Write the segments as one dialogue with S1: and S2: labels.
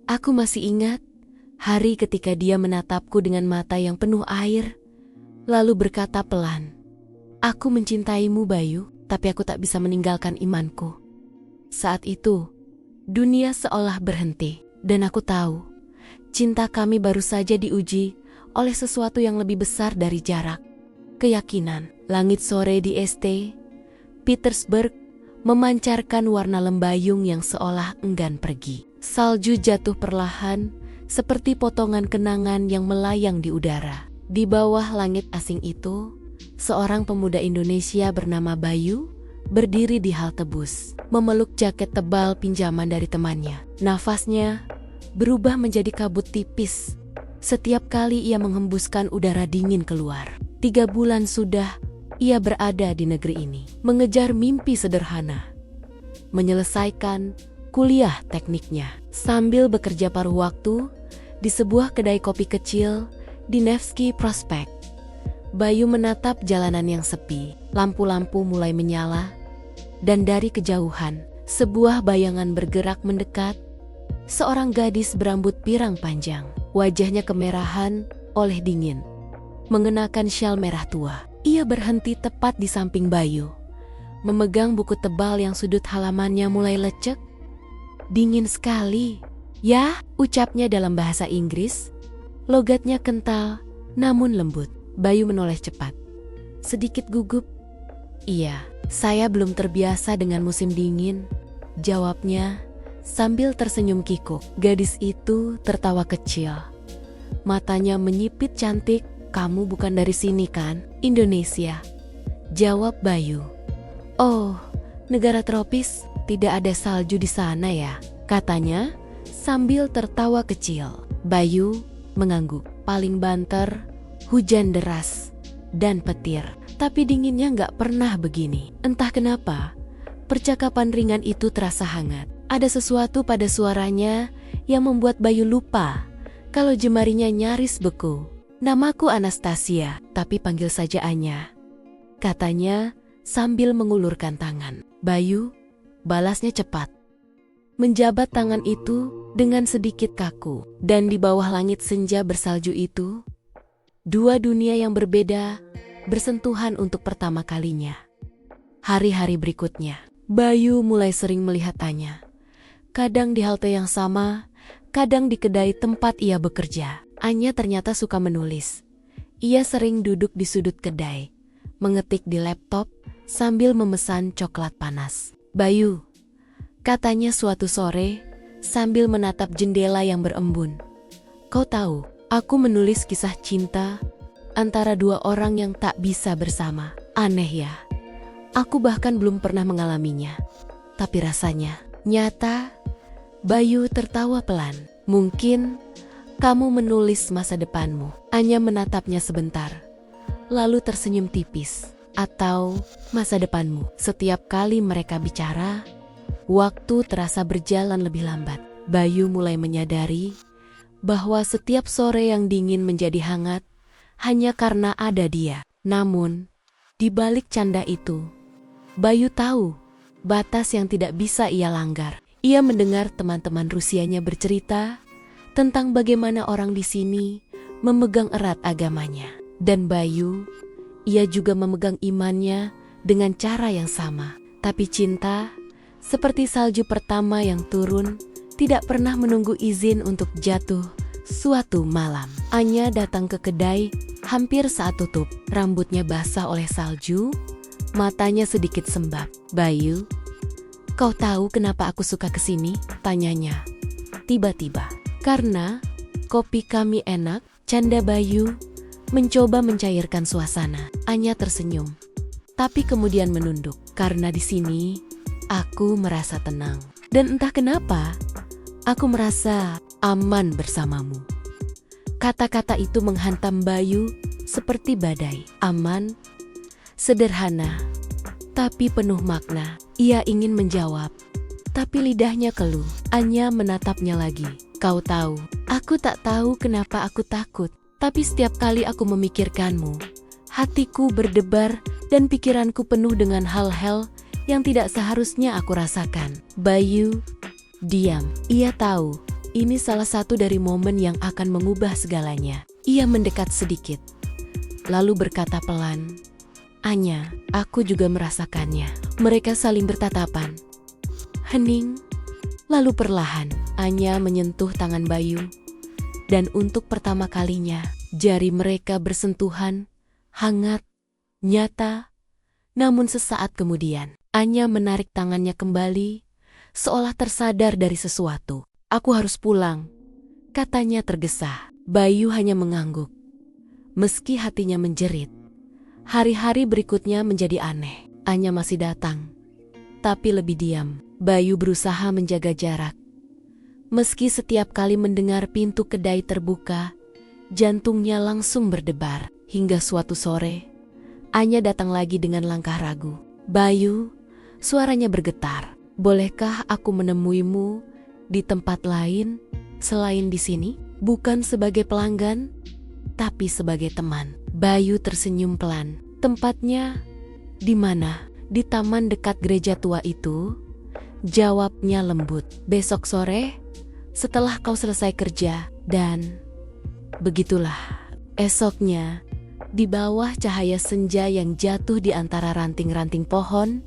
S1: Aku masih ingat hari ketika dia menatapku dengan mata yang penuh air, lalu berkata pelan, "Aku mencintaimu, Bayu, tapi aku tak bisa meninggalkan imanku." Saat itu, dunia seolah berhenti, dan aku tahu, cinta kami baru saja diuji oleh sesuatu yang lebih besar dari jarak. Keyakinan. Langit sore di St. Petersburg memancarkan warna lembayung yang seolah enggan pergi. Salju jatuh perlahan, seperti potongan kenangan yang melayang di udara. Di bawah langit asing itu, seorang pemuda Indonesia bernama Bayu berdiri di halte bus, memeluk jaket tebal pinjaman dari temannya. Nafasnya berubah menjadi kabut tipis setiap kali ia menghembuskan udara dingin keluar. 3 bulan sudah ia berada di negeri ini, mengejar mimpi sederhana, menyelesaikan kuliah tekniknya, sambil bekerja paruh waktu di sebuah kedai kopi kecil di Nevsky Prospect. Bayu menatap jalanan yang sepi, lampu-lampu mulai menyala, dan dari kejauhan, sebuah bayangan bergerak mendekat. Seorang gadis berambut pirang panjang, wajahnya kemerahan oleh dingin, mengenakan syal merah tua. Ia berhenti tepat di samping Bayu, memegang buku tebal yang sudut halamannya mulai lecek. "Dingin sekali." "Ya," ucapnya dalam bahasa Inggris. Logatnya kental, namun lembut. Bayu menoleh cepat, sedikit gugup. "Iya, saya belum terbiasa dengan musim dingin," jawabnya sambil tersenyum kikuk. Gadis itu tertawa kecil, matanya menyipit cantik. "Kamu bukan dari sini kan?" "Indonesia," jawab Bayu. "Oh, negara tropis, tidak ada salju di sana ya?" katanya sambil tertawa kecil. Bayu mengangguk. "Paling banter, hujan deras, dan petir. Tapi dinginnya nggak pernah begini." Entah kenapa, percakapan ringan itu terasa hangat. Ada sesuatu pada suaranya yang membuat Bayu lupa kalau jemarinya nyaris beku. "Namaku Anastasia, tapi panggil saja Anya," katanya sambil mengulurkan tangan. "Bayu," balasnya cepat, menjabat tangan itu dengan sedikit kaku. Dan di bawah langit senja bersalju itu, 2 dunia yang berbeda bersentuhan untuk pertama kalinya. Hari-hari berikutnya, Bayu mulai sering melihat Anya. Kadang di halte yang sama, kadang di kedai tempat ia bekerja. Anya ternyata suka menulis. Ia sering duduk di sudut kedai, mengetik di laptop sambil memesan coklat panas. "Bayu," katanya suatu sore sambil menatap jendela yang berembun, "kau tahu, aku menulis kisah cinta antara 2 orang yang tak bisa bersama. Aneh ya, aku bahkan belum pernah mengalaminya. Tapi rasanya nyata." Bayu tertawa pelan. "Mungkin kamu menulis masa depanmu." Anya menatapnya sebentar, lalu tersenyum tipis. "Atau masa depanmu." Setiap kali mereka bicara, waktu terasa berjalan lebih lambat. Bayu mulai menyadari bahwa setiap sore yang dingin menjadi hangat hanya karena ada dia. Namun, di balik canda itu, Bayu tahu batas yang tidak bisa ia langgar. Ia mendengar teman-teman Rusianya bercerita tentang bagaimana orang di sini memegang erat agamanya. Dan Bayu, ia juga memegang imannya dengan cara yang sama. Tapi cinta, seperti salju pertama yang turun, tidak pernah menunggu izin untuk jatuh. Suatu malam, Anya datang ke kedai hampir saat tutup. Rambutnya basah oleh salju, matanya sedikit sembab. "Bayu, kau tahu kenapa aku suka kesini?" tanyanya tiba-tiba. "Karena kopi kami enak," canda Bayu, mencoba mencairkan suasana. Anya tersenyum, tapi kemudian menunduk. "Karena di sini aku merasa tenang. Dan entah kenapa, aku merasa aman bersamamu." Kata-kata itu menghantam Bayu seperti badai. Aman, sederhana, tapi penuh makna. Ia ingin menjawab, tapi lidahnya keluh. Anya menatapnya lagi. "Kau tahu, aku tak tahu kenapa aku takut. Tapi setiap kali aku memikirkanmu, hatiku berdebar dan pikiranku penuh dengan hal-hal yang tidak seharusnya aku rasakan." Bayu diam. Ia tahu Ini salah satu dari momen yang akan mengubah segalanya. Ia mendekat sedikit, lalu berkata pelan, "Anya, aku juga merasakannya." Mereka saling bertatapan. Hening, lalu perlahan, Anya menyentuh tangan Bayu. Dan untuk pertama kalinya, jari mereka bersentuhan, hangat, nyata. Namun sesaat kemudian, Anya menarik tangannya kembali, seolah tersadar dari sesuatu. "Aku harus pulang," katanya tergesa. Bayu hanya mengangguk. Meski hatinya menjerit. Hari-hari berikutnya menjadi aneh. Anya masih datang, tapi lebih diam. Bayu berusaha menjaga jarak. Meski setiap kali mendengar pintu kedai terbuka, jantungnya langsung berdebar. Hingga suatu sore, Anya datang lagi dengan langkah ragu. "Bayu," suaranya bergetar, "bolehkah aku menemuimu di tempat lain selain di sini? Bukan sebagai pelanggan, tapi sebagai teman." Bayu tersenyum pelan. "Tempatnya di mana?" "Di taman dekat gereja tua itu," jawabnya lembut. "Besok sore, setelah kau selesai kerja." Dan begitulah, esoknya, di bawah cahaya senja yang jatuh di antara ranting-ranting pohon,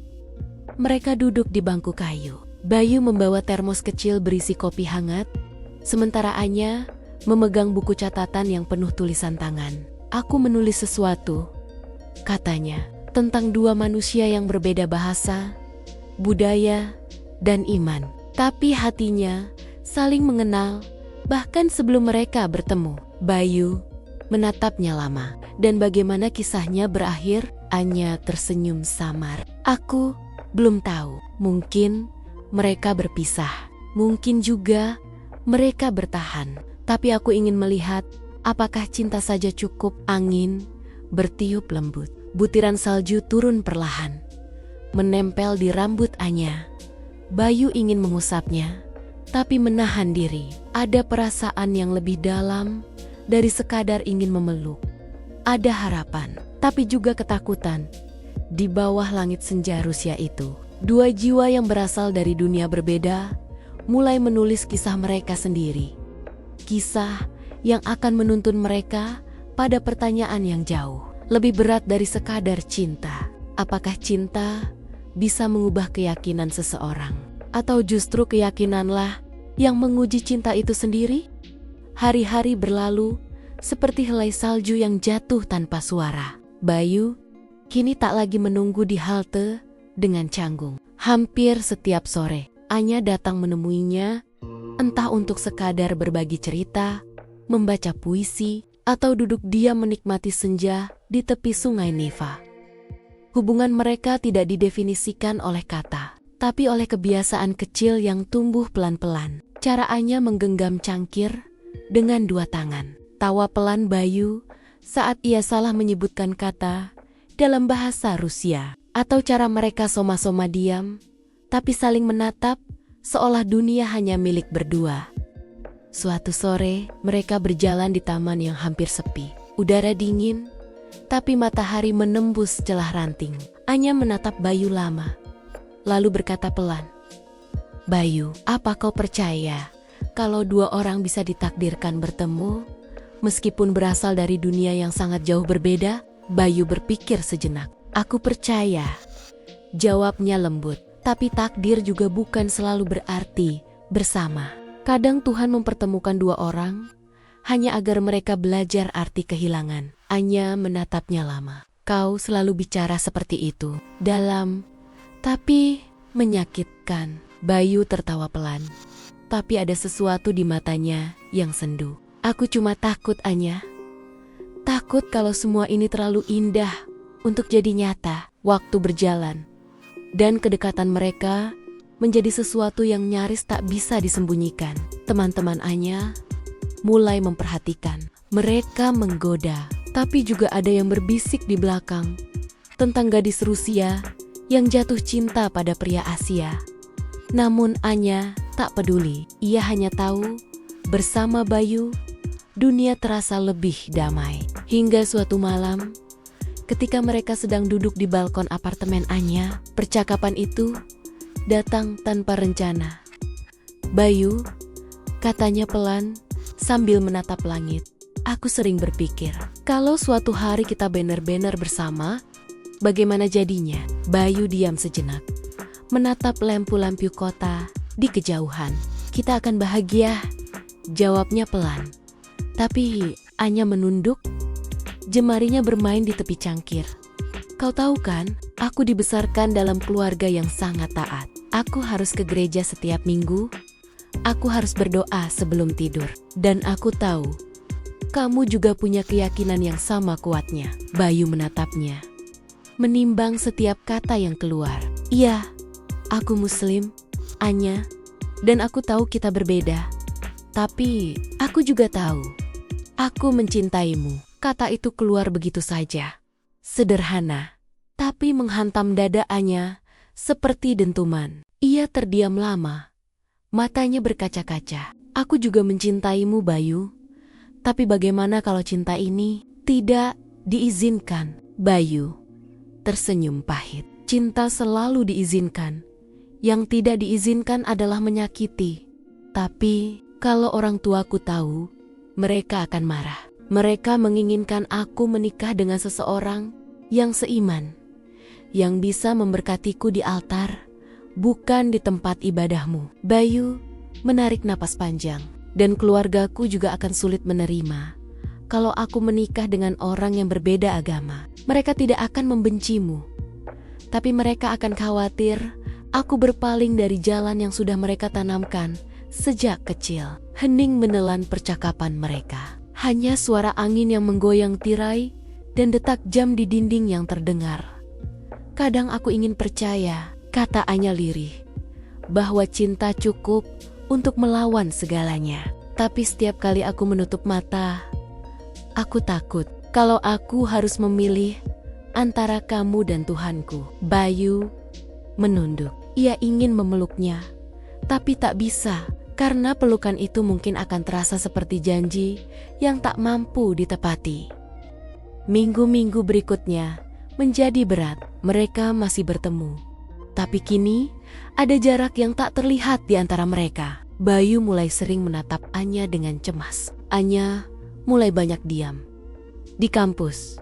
S1: mereka duduk di bangku kayu. Bayu membawa termos kecil berisi kopi hangat, sementara Anya memegang buku catatan yang penuh tulisan tangan. "Aku menulis sesuatu," katanya, "tentang dua manusia yang berbeda bahasa, budaya, dan iman. Tapi hatinya saling mengenal bahkan sebelum mereka bertemu." Bayu menatapnya lama. "Dan bagaimana kisahnya berakhir?" Anya tersenyum samar. "Aku belum tahu. Mungkin mereka berpisah. Mungkin juga mereka bertahan. Tapi aku ingin melihat apakah cinta saja cukup." Angin bertiup lembut. Butiran salju turun perlahan, menempel di rambut Anya. Bayu ingin mengusapnya, tapi menahan diri. Ada perasaan yang lebih dalam dari sekadar ingin memeluk. Ada harapan, tapi juga ketakutan. Di bawah langit senja Rusia itu, dua jiwa yang berasal dari dunia berbeda mulai menulis kisah mereka sendiri. Kisah yang akan menuntun mereka pada pertanyaan yang jauh lebih berat dari sekadar cinta. Apakah cinta bisa mengubah keyakinan seseorang? Atau justru keyakinanlah yang menguji cinta itu sendiri? Hari-hari berlalu seperti helai salju yang jatuh tanpa suara. Bayu kini tak lagi menunggu di halte dengan canggung. Hampir setiap sore, Anya datang menemuinya, entah untuk sekadar berbagi cerita, membaca puisi, atau duduk diam menikmati senja di tepi sungai Neva. Hubungan mereka tidak didefinisikan oleh kata, tapi oleh kebiasaan kecil yang tumbuh pelan-pelan. Cara Anya menggenggam cangkir dengan dua tangan. Tawa pelan Bayu saat ia salah menyebutkan kata dalam bahasa Rusia. Atau cara mereka soma-soma diam, tapi saling menatap seolah dunia hanya milik berdua. Suatu sore, mereka berjalan di taman yang hampir sepi. Udara dingin, tapi matahari menembus celah ranting. Anya menatap Bayu lama, lalu berkata pelan, "Bayu, apa kau percaya kalau dua orang bisa ditakdirkan bertemu, meskipun berasal dari dunia yang sangat jauh berbeda?" Bayu berpikir sejenak. "Aku percaya," jawabnya lembut. "Tapi takdir juga bukan selalu berarti bersama. Kadang Tuhan mempertemukan dua orang hanya agar mereka belajar arti kehilangan." Anya menatapnya lama. "Kau selalu bicara seperti itu, dalam tapi menyakitkan." Bayu tertawa pelan, tapi ada sesuatu di matanya yang sendu. "Aku cuma takut, Anya. Takut kalau semua ini terlalu indah untuk jadi nyata." Waktu berjalan, dan kedekatan mereka menjadi sesuatu yang nyaris tak bisa disembunyikan. Teman-teman Anya mulai memperhatikan. Mereka menggoda, tapi juga ada yang berbisik di belakang tentang gadis Rusia yang jatuh cinta pada pria Asia. Namun Anya tak peduli. Ia hanya tahu, bersama Bayu, dunia terasa lebih damai. Hingga suatu malam, ketika mereka sedang duduk di balkon apartemen Anya, percakapan itu datang tanpa rencana. "Bayu, katanya pelan sambil menatap langit. Aku sering berpikir, kalau suatu hari kita benar-benar bersama, bagaimana jadinya? Bayu diam sejenak, menatap lampu-lampu kota di kejauhan. Kita akan bahagia, jawabnya pelan. Tapi Anya menunduk, jemarinya bermain di tepi cangkir. Kau tahu kan, aku dibesarkan dalam keluarga yang sangat taat. Aku harus ke gereja setiap minggu. Aku harus berdoa sebelum tidur. Dan aku tahu, kamu juga punya keyakinan yang sama kuatnya. Bayu menatapnya, menimbang setiap kata yang keluar. Iya, aku Muslim, Anya, dan aku tahu kita berbeda. Tapi aku juga tahu, aku mencintaimu. Kata itu keluar begitu saja. Sederhana, tapi menghantam dada Anya seperti dentuman. Ia terdiam lama, matanya berkaca-kaca. Aku juga mencintaimu, Bayu. Tapi bagaimana kalau cinta ini tidak diizinkan? Bayu tersenyum pahit. Cinta selalu diizinkan. Yang tidak diizinkan adalah menyakiti. Tapi kalau orang tuaku tahu, mereka akan marah. Mereka menginginkan aku menikah dengan seseorang yang seiman, yang bisa memberkatiku di altar, bukan di tempat ibadahmu. Bayu menarik napas panjang. Dan keluargaku juga akan sulit menerima kalau aku menikah dengan orang yang berbeda agama. Mereka tidak akan membencimu, tapi mereka akan khawatir aku berpaling dari jalan yang sudah mereka tanamkan sejak kecil. Hening menelan percakapan mereka. Hanya suara angin yang menggoyang tirai dan detak jam di dinding yang terdengar. Kadang aku ingin percaya, kata Anya lirih, bahwa cinta cukup untuk melawan segalanya. Tapi setiap kali aku menutup mata, aku takut kalau aku harus memilih antara kamu dan Tuhanku. Bayu menunduk. Ia ingin memeluknya, tapi tak bisa karena pelukan itu mungkin akan terasa seperti janji yang tak mampu ditepati. Minggu-minggu berikutnya menjadi berat. Mereka masih bertemu, tapi kini ada jarak yang tak terlihat di antara mereka. Bayu mulai sering menatap Anya dengan cemas. Anya mulai banyak diam. Di kampus,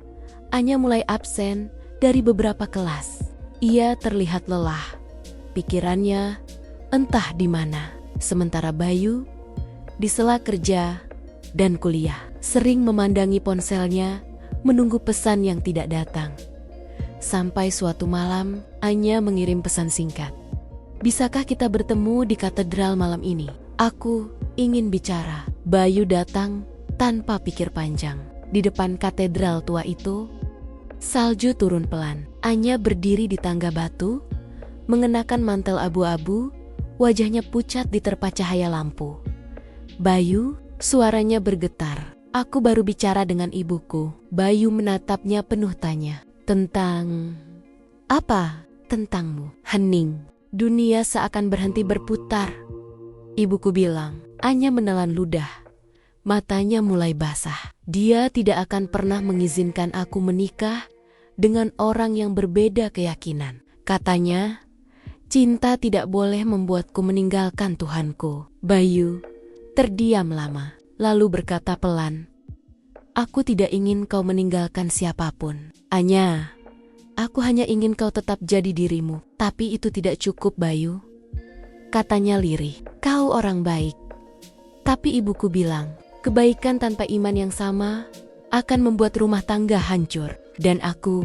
S1: Anya mulai absen dari beberapa kelas. Ia terlihat lelah. Pikirannya entah di mana. Sementara Bayu di sela kerja dan kuliah, sering memandangi ponselnya, menunggu pesan yang tidak datang. Sampai suatu malam, Anya mengirim pesan singkat. Bisakah kita bertemu di katedral malam ini? Aku ingin bicara. Bayu datang tanpa pikir panjang. Di depan katedral tua itu, salju turun pelan. Anya berdiri di tangga batu, mengenakan mantel abu-abu, wajahnya pucat diterpa cahaya lampu. Bayu, suaranya bergetar. Aku baru bicara dengan ibuku. Bayu menatapnya penuh tanya. Tentang apa? Tentangmu. Hening. Dunia seakan berhenti berputar. Ibuku bilang. Anya menelan ludah. Matanya mulai basah. Dia tidak akan pernah mengizinkan aku menikah dengan orang yang berbeda keyakinan. Katanya, cinta tidak boleh membuatku meninggalkan Tuhanku. Bayu terdiam lama, lalu berkata pelan, aku tidak ingin kau meninggalkan siapapun. Anya, aku hanya ingin kau tetap jadi dirimu. Tapi itu tidak cukup, Bayu. Katanya lirih, kau orang baik. Tapi ibuku bilang, kebaikan tanpa iman yang sama akan membuat rumah tangga hancur. Dan aku,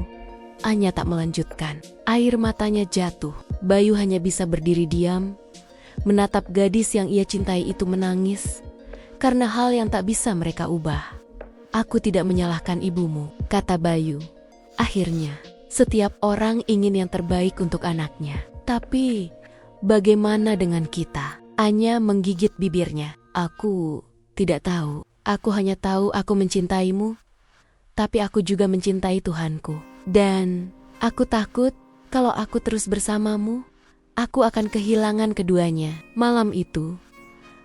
S1: Anya tak melanjutkan. Air matanya jatuh. Bayu hanya bisa berdiri diam, menatap gadis yang ia cintai itu menangis, karena hal yang tak bisa mereka ubah. Aku tidak menyalahkan ibumu, kata Bayu. Akhirnya, setiap orang ingin yang terbaik untuk anaknya. Tapi, bagaimana dengan kita? Anya menggigit bibirnya. Aku tidak tahu. Aku hanya tahu aku mencintaimu, tapi aku juga mencintai Tuhanku. Dan aku takut kalau aku terus bersamamu, aku akan kehilangan keduanya. Malam itu,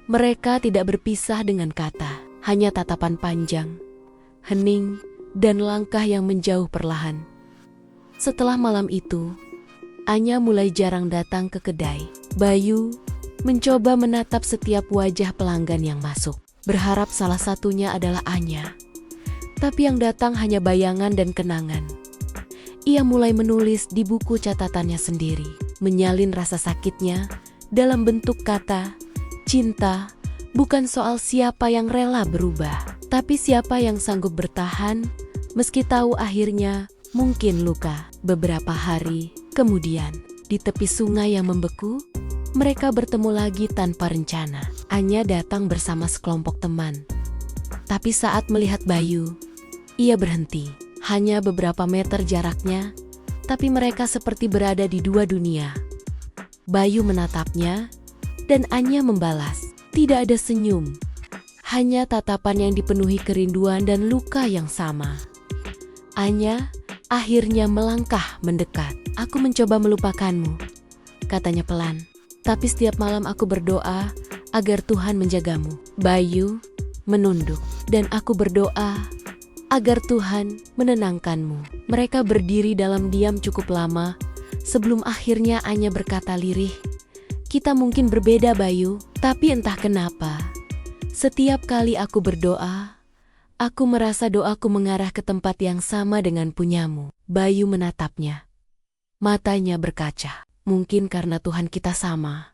S1: mereka tidak berpisah dengan kata, hanya tatapan panjang, hening, dan langkah yang menjauh perlahan. Setelah malam itu, Anya mulai jarang datang ke kedai. Bayu mencoba menatap setiap wajah pelanggan yang masuk. Berharap salah satunya adalah Anya. Tapi yang datang hanya bayangan dan kenangan. Ia mulai menulis di buku catatannya sendiri, menyalin rasa sakitnya dalam bentuk kata, cinta bukan soal siapa yang rela berubah, tapi siapa yang sanggup bertahan meski tahu akhirnya mungkin luka. Beberapa hari kemudian, di tepi sungai yang membeku, mereka bertemu lagi tanpa rencana. Anya datang bersama sekelompok teman. Tapi saat melihat Bayu, ia berhenti. Hanya beberapa meter jaraknya, tapi mereka seperti berada di dua dunia. Bayu menatapnya, dan Anya membalas. Tidak ada senyum, hanya tatapan yang dipenuhi kerinduan dan luka yang sama. Anya akhirnya melangkah mendekat. Aku mencoba melupakanmu, katanya pelan. Tapi setiap malam aku berdoa agar Tuhan menjagamu. Bayu menunduk, dan aku berdoa agar Tuhan menenangkanmu. Mereka berdiri dalam diam cukup lama, sebelum akhirnya Anya berkata lirih, kita mungkin berbeda Bayu, tapi entah kenapa, setiap kali aku berdoa, aku merasa doaku mengarah ke tempat yang sama dengan punyamu. Bayu menatapnya. Matanya berkaca. Mungkin karena Tuhan kita sama.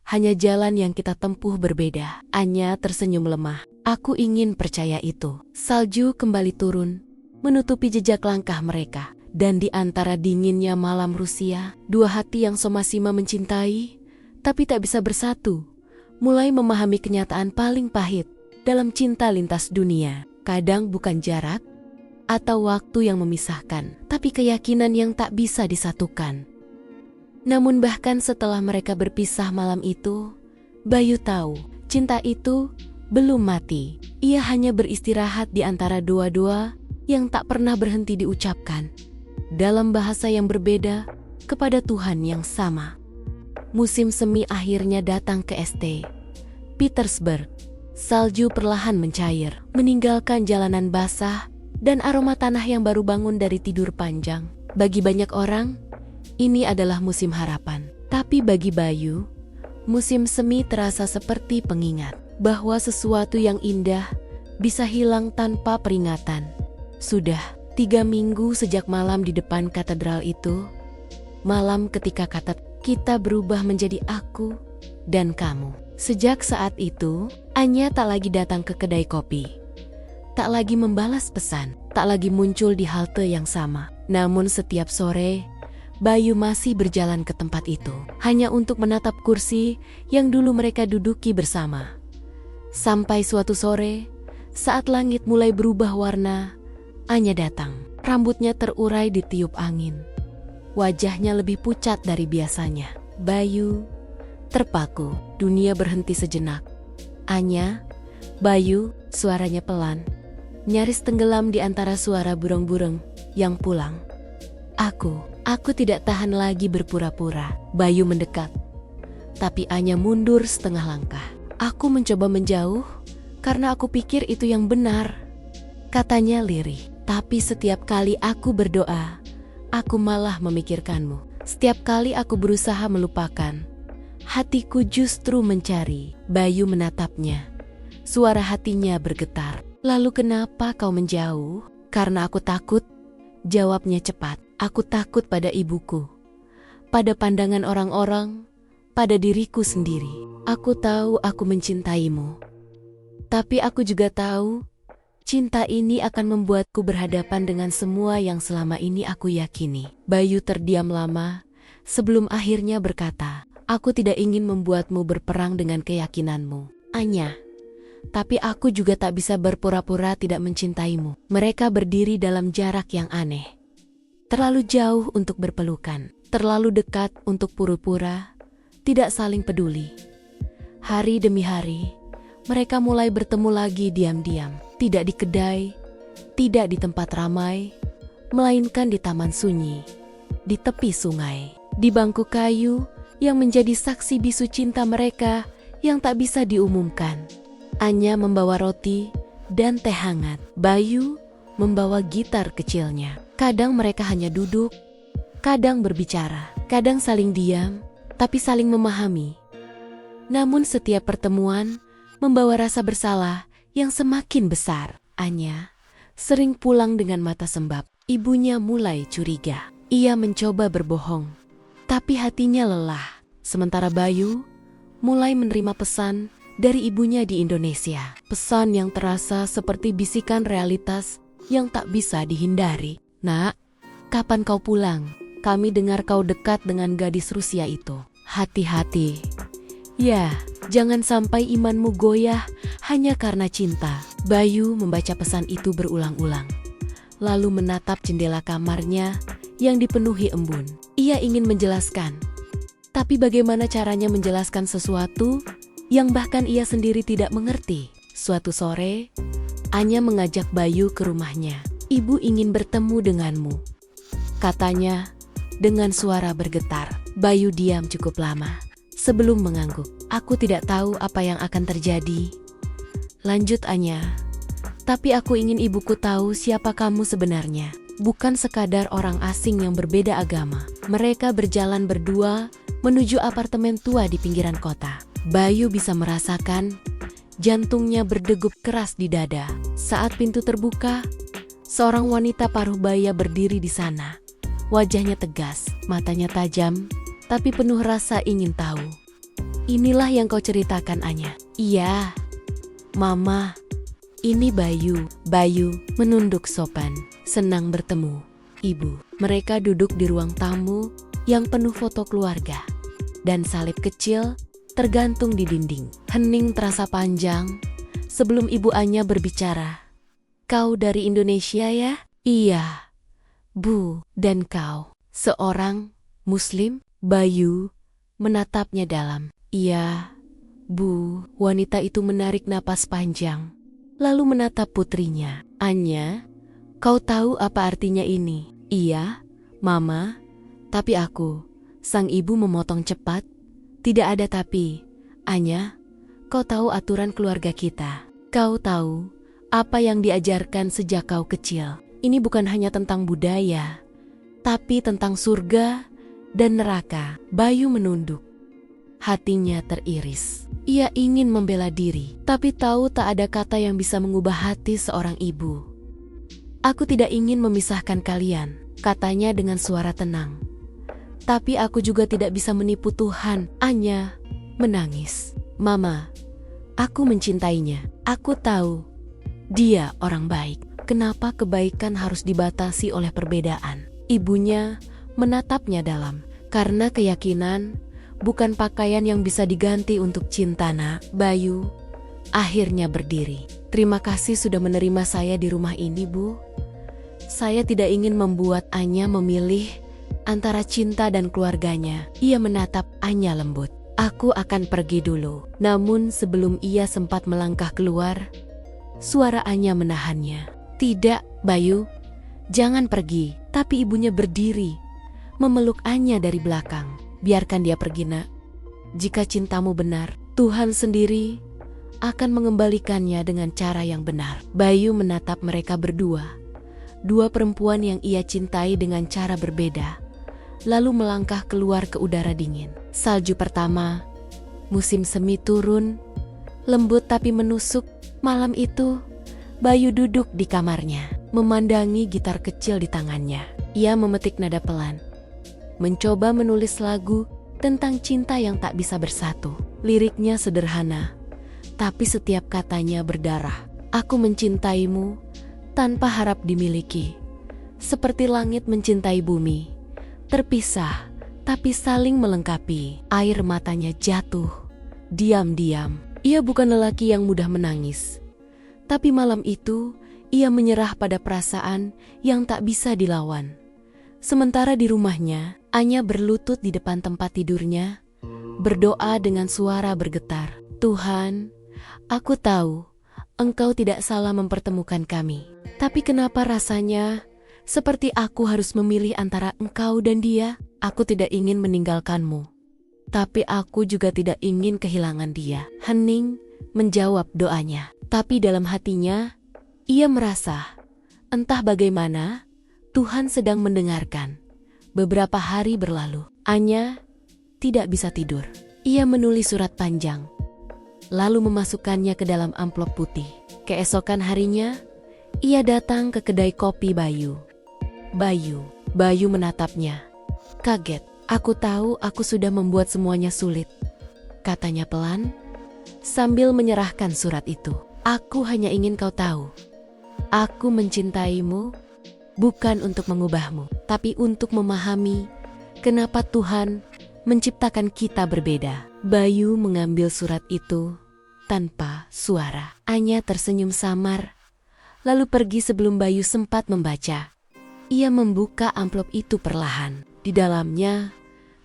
S1: Hanya jalan yang kita tempuh berbeda. Anya tersenyum lemah. Aku ingin percaya itu. Salju kembali turun, menutupi jejak langkah mereka. Dan di antara dinginnya malam Rusia, dua hati yang sama-sama mencintai, tapi tak bisa bersatu, mulai memahami kenyataan paling pahit dalam cinta lintas dunia. Kadang bukan jarak atau waktu yang memisahkan, tapi keyakinan yang tak bisa disatukan. Namun bahkan setelah mereka berpisah malam itu, Bayu tahu cinta itu belum mati. Ia hanya beristirahat di antara doa-doa yang tak pernah berhenti diucapkan, dalam bahasa yang berbeda kepada Tuhan yang sama. Musim semi akhirnya datang ke St. Petersburg. Salju perlahan mencair, meninggalkan jalanan basah dan aroma tanah yang baru bangun dari tidur panjang. Bagi banyak orang, ini adalah musim harapan. Tapi bagi Bayu, musim semi terasa seperti pengingat bahwa sesuatu yang indah bisa hilang tanpa peringatan. Sudah 3 minggu sejak malam di depan katedral itu, malam ketika kata kita berubah menjadi aku dan kamu. Sejak saat itu, Anya tak lagi datang ke kedai kopi, tak lagi membalas pesan, tak lagi muncul di halte yang sama. Namun setiap sore, Bayu masih berjalan ke tempat itu, hanya untuk menatap kursi yang dulu mereka duduki bersama. Sampai suatu sore, saat langit mulai berubah warna, Anya datang. Rambutnya terurai ditiup angin. Wajahnya lebih pucat dari biasanya. Bayu terpaku. Dunia berhenti sejenak. Anya, Bayu, suaranya pelan, nyaris tenggelam di antara suara burung-burung yang pulang. Aku tidak tahan lagi berpura-pura. Bayu mendekat, tapi Anya mundur setengah langkah. Aku mencoba menjauh karena aku pikir itu yang benar, katanya lirih. Tapi setiap kali aku berdoa, aku malah memikirkanmu. Setiap kali aku berusaha melupakan, hatiku justru mencari. Bayu menatapnya. Suara hatinya bergetar. Lalu kenapa kau menjauh? Karena aku takut, jawabnya cepat. Aku takut pada ibuku, pada pandangan orang-orang, pada diriku sendiri. Aku tahu aku mencintaimu, tapi aku juga tahu cinta ini akan membuatku berhadapan dengan semua yang selama ini aku yakini. Bayu terdiam lama sebelum akhirnya berkata, aku tidak ingin membuatmu berperang dengan keyakinanmu, Anya. Tapi aku juga tak bisa berpura-pura tidak mencintaimu. Mereka berdiri dalam jarak yang aneh. Terlalu jauh untuk berpelukan, terlalu dekat untuk pura-pura tidak saling peduli. Hari demi hari, mereka mulai bertemu lagi diam-diam. Tidak di kedai, tidak di tempat ramai, melainkan di taman sunyi, di tepi sungai, di bangku kayu yang menjadi saksi bisu cinta mereka yang tak bisa diumumkan. Anya membawa roti dan teh hangat. Bayu membawa gitar kecilnya. Kadang mereka hanya duduk, kadang berbicara, kadang saling diam, tapi saling memahami. Namun setiap pertemuan membawa rasa bersalah yang semakin besar. Anya sering pulang dengan mata sembab. Ibunya mulai curiga. Ia mencoba berbohong, tapi hatinya lelah. Sementara Bayu mulai menerima pesan dari ibunya di Indonesia. Pesan yang terasa seperti bisikan realitas yang tak bisa dihindari. "Nak, kapan kau pulang? Kami dengar kau dekat dengan gadis Rusia itu. Hati-hati. Ya, jangan sampai imanmu goyah hanya karena cinta." Bayu membaca pesan itu berulang-ulang, lalu menatap jendela kamarnya yang dipenuhi embun. Ia ingin menjelaskan, tapi bagaimana caranya menjelaskan sesuatu yang bahkan ia sendiri tidak mengerti? Suatu sore, Anya mengajak Bayu ke rumahnya. "Ibu ingin bertemu denganmu," katanya dengan suara bergetar. Bayu diam cukup lama sebelum mengangguk. "Aku tidak tahu apa yang akan terjadi," lanjut Anya. "Tapi aku ingin ibuku tahu siapa kamu sebenarnya. Bukan sekadar orang asing yang berbeda agama." Mereka berjalan berdua menuju apartemen tua di pinggiran kota. Bayu bisa merasakan jantungnya berdegup keras di dada. Saat pintu terbuka, seorang wanita paruh baya berdiri di sana. Wajahnya tegas, matanya tajam, tapi penuh rasa ingin tahu. "Inilah yang kau ceritakan, Anya?" "Iya, Mama. Ini Bayu." Bayu menunduk sopan. "Senang bertemu, Ibu." Mereka duduk di ruang tamu yang penuh foto keluarga dan salib kecil tergantung di dinding. Hening terasa panjang sebelum Ibu Anya berbicara. "Kau dari Indonesia ya?" "Iya, Bu." "Dan kau seorang Muslim?" Bayu menatapnya dalam. "Iya, Bu." Wanita itu menarik napas panjang, lalu menatap putrinya. "Anya, kau tahu apa artinya ini?" "Iya, Mama. Tapi aku..." Sang ibu memotong cepat. "Tidak ada tapi. Anya, kau tahu aturan keluarga kita. Kau tahu apa yang diajarkan sejak kau kecil. Ini bukan hanya tentang budaya, tapi tentang surga dan neraka." Bayu menunduk. Hatinya teriris. Ia ingin membela diri, tapi tahu tak ada kata yang bisa mengubah hati seorang ibu. "Aku tidak ingin memisahkan kalian," katanya dengan suara tenang. "Tapi aku juga tidak bisa menipu Tuhan." Anya menangis. "Mama, aku mencintainya. Aku tahu dia orang baik. Kenapa kebaikan harus dibatasi oleh perbedaan?" Ibunya menatapnya dalam. "Karena keyakinan bukan pakaian yang bisa diganti untuk cinta, Nak." Bayu akhirnya berdiri. "Terima kasih sudah menerima saya di rumah ini, Bu. Saya tidak ingin membuat Anya memilih antara cinta dan keluarganya." Ia menatap Anya lembut. "Aku akan pergi dulu." Namun sebelum ia sempat melangkah keluar, suara Anya menahannya. "Tidak, Bayu, jangan pergi." Tapi ibunya berdiri, memeluk Anya dari belakang. "Biarkan dia pergi, Nak. Jika cintamu benar, Tuhan sendiri akan mengembalikannya dengan cara yang benar." Bayu menatap mereka berdua, dua perempuan yang ia cintai dengan cara berbeda, lalu melangkah keluar ke udara dingin. Salju pertama, musim semi turun, lembut tapi menusuk. Malam itu, Bayu duduk di kamarnya, memandangi gitar kecil di tangannya. Ia memetik nada pelan, mencoba menulis lagu tentang cinta yang tak bisa bersatu. Liriknya sederhana, tapi setiap katanya berdarah. "Aku mencintaimu tanpa harap dimiliki, seperti langit mencintai bumi, terpisah tapi saling melengkapi." Air matanya jatuh. Diam-diam, ia bukan lelaki yang mudah menangis, tapi malam itu ia menyerah pada perasaan yang tak bisa dilawan. Sementara di rumahnya, Anya berlutut di depan tempat tidurnya, berdoa dengan suara bergetar. "Tuhan, aku tahu Engkau tidak salah mempertemukan kami. Tapi kenapa rasanya seperti aku harus memilih antara Engkau dan dia? Aku tidak ingin meninggalkanmu, tapi aku juga tidak ingin kehilangan dia." Hening menjawab doanya, tapi dalam hatinya ia merasa entah bagaimana Tuhan sedang mendengarkan. Beberapa hari berlalu. Anya tidak bisa tidur. Ia menulis surat panjang, lalu memasukkannya ke dalam amplop putih. Keesokan harinya, ia datang ke kedai kopi Bayu. Bayu menatapnya. Kaget. Aku tahu aku sudah membuat semuanya sulit, katanya pelan, sambil menyerahkan surat itu. Aku hanya ingin kau tahu. Aku mencintaimu, bukan untuk mengubahmu, tapi untuk memahami kenapa Tuhan menciptakan kita berbeda. Bayu mengambil surat itu tanpa suara. Anya tersenyum samar, lalu pergi sebelum Bayu sempat membaca. Ia membuka amplop itu perlahan. Di dalamnya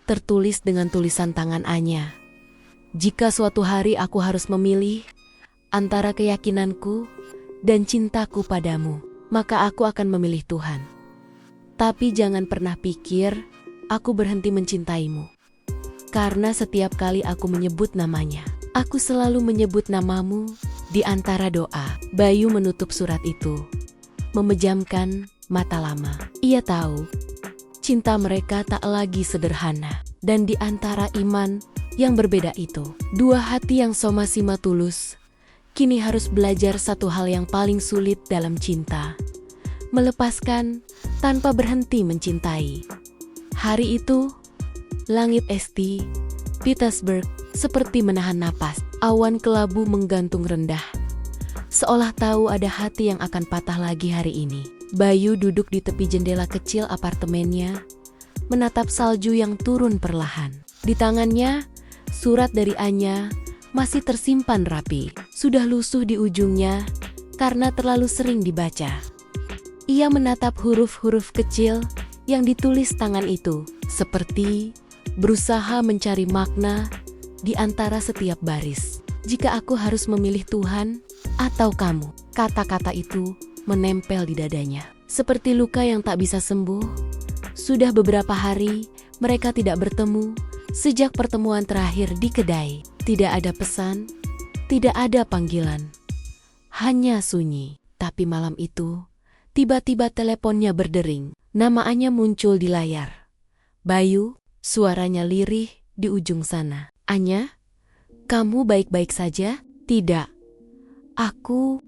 S1: tertulis dengan tulisan tangan Anya. Jika suatu hari aku harus memilih antara keyakinanku dan cintaku padamu, maka aku akan memilih Tuhan. Tapi jangan pernah pikir aku berhenti mencintaimu. Karena setiap kali aku menyebut namanya, aku selalu menyebut namamu di antara doa. Bayu menutup surat itu, memejamkan mata lama. Ia tahu cinta mereka tak lagi sederhana. Dan di antara iman yang berbeda itu, dua hati yang sama-sama tulus kini harus belajar satu hal yang paling sulit dalam cinta: melepaskan tanpa berhenti mencintai. Hari itu, langit St. Petersburg seperti menahan napas. Awan kelabu menggantung rendah, seolah tahu ada hati yang akan patah lagi hari ini. Bayu duduk di tepi jendela kecil apartemennya, menatap salju yang turun perlahan. Di tangannya, surat dari Anya masih tersimpan rapi, sudah lusuh di ujungnya karena terlalu sering dibaca. Ia menatap huruf-huruf kecil yang ditulis tangan itu, seperti berusaha mencari makna di antara setiap baris. Jika aku harus memilih Tuhan atau kamu, kata-kata itu menempel di dadanya. Seperti luka yang tak bisa sembuh, sudah beberapa hari mereka tidak bertemu sejak pertemuan terakhir di kedai. Tidak ada pesan, tidak ada panggilan, hanya sunyi. Tapi malam itu, tiba-tiba teleponnya berdering. Nama Anya muncul di layar. Bayu, suaranya lirih di ujung sana. Anya, kamu baik-baik saja? Tidak. Aku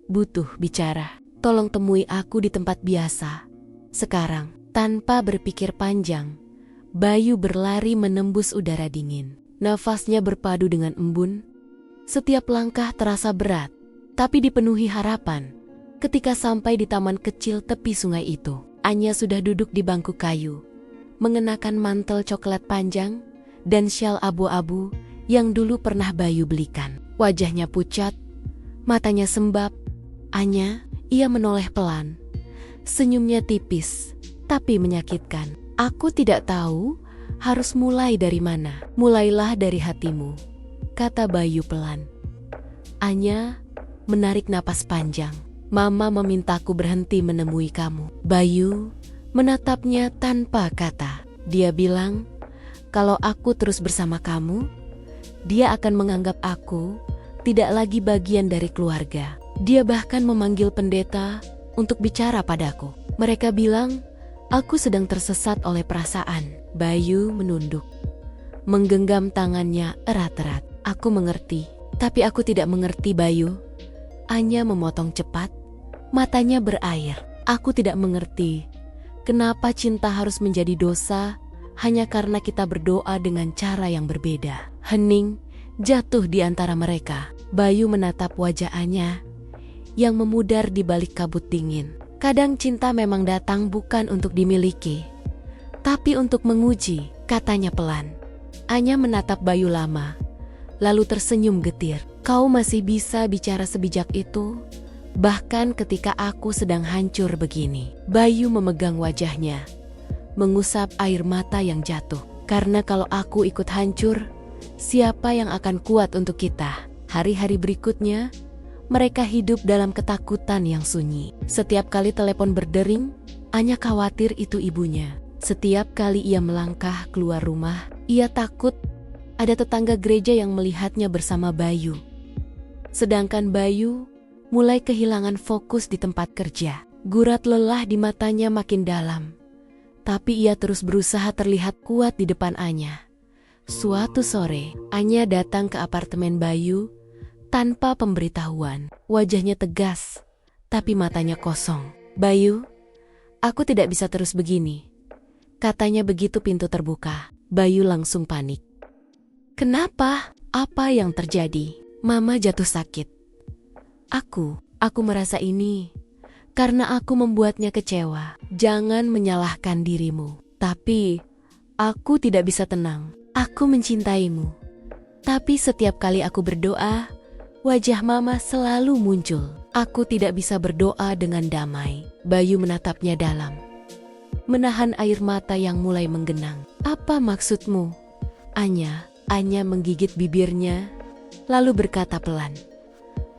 S1: butuh bicara. Tolong temui aku di tempat biasa. Sekarang. Tanpa berpikir panjang, Bayu berlari menembus udara dingin. Nafasnya berpadu dengan embun. Setiap langkah terasa berat, tapi dipenuhi harapan. Ketika sampai di taman kecil tepi sungai itu, Anya sudah duduk di bangku kayu, mengenakan mantel coklat panjang dan syal abu-abu yang dulu pernah Bayu belikan. Wajahnya pucat, matanya sembab. Anya, ia menoleh pelan. Senyumnya tipis, tapi menyakitkan. Aku tidak tahu harus mulai dari mana. Mulailah dari hatimu, kata Bayu pelan. Anya menarik napas panjang. Mama memintaku berhenti menemui kamu. Bayu menatapnya tanpa kata. Dia bilang, kalau aku terus bersama kamu, dia akan menganggap aku tidak lagi bagian dari keluarga. Dia bahkan memanggil pendeta untuk bicara padaku. Mereka bilang, aku sedang tersesat oleh perasaan. Bayu menunduk, menggenggam tangannya erat-erat. Aku mengerti, tapi aku tidak mengerti, Bayu. Anya memotong cepat, matanya berair. Aku tidak mengerti kenapa cinta harus menjadi dosa hanya karena kita berdoa dengan cara yang berbeda. Hening jatuh di antara mereka. Bayu menatap wajah Anya yang memudar di balik kabut dingin. Kadang cinta memang datang bukan untuk dimiliki, tapi untuk menguji, katanya pelan. Anya menatap Bayu lama, lalu tersenyum getir. Kau masih bisa bicara sebijak itu, bahkan ketika aku sedang hancur begini. Bayu memegang wajahnya, mengusap air mata yang jatuh. Karena kalau aku ikut hancur, siapa yang akan kuat untuk kita? Hari-hari berikutnya, mereka hidup dalam ketakutan yang sunyi. Setiap kali telepon berdering, Anya khawatir itu ibunya. Setiap kali ia melangkah keluar rumah, ia takut ada tetangga gereja yang melihatnya bersama Bayu. Sedangkan Bayu mulai kehilangan fokus di tempat kerja. Gurat lelah di matanya makin dalam. Tapi ia terus berusaha terlihat kuat di depan Anya. Suatu sore, Anya datang ke apartemen Bayu tanpa pemberitahuan. Wajahnya tegas, tapi matanya kosong. "Bayu, aku tidak bisa terus begini," katanya begitu pintu terbuka. Bayu langsung panik. "Kenapa? Apa yang terjadi?" "Mama jatuh sakit. Aku merasa ini karena aku membuatnya kecewa. Jangan menyalahkan dirimu." "Tapi aku tidak bisa tenang. Aku mencintaimu. Tapi setiap kali aku berdoa, wajah Mama selalu muncul. Aku tidak bisa berdoa dengan damai." Bayu menatapnya dalam, menahan air mata yang mulai menggenang. "Apa maksudmu?" Anya menggigit bibirnya, lalu berkata pelan,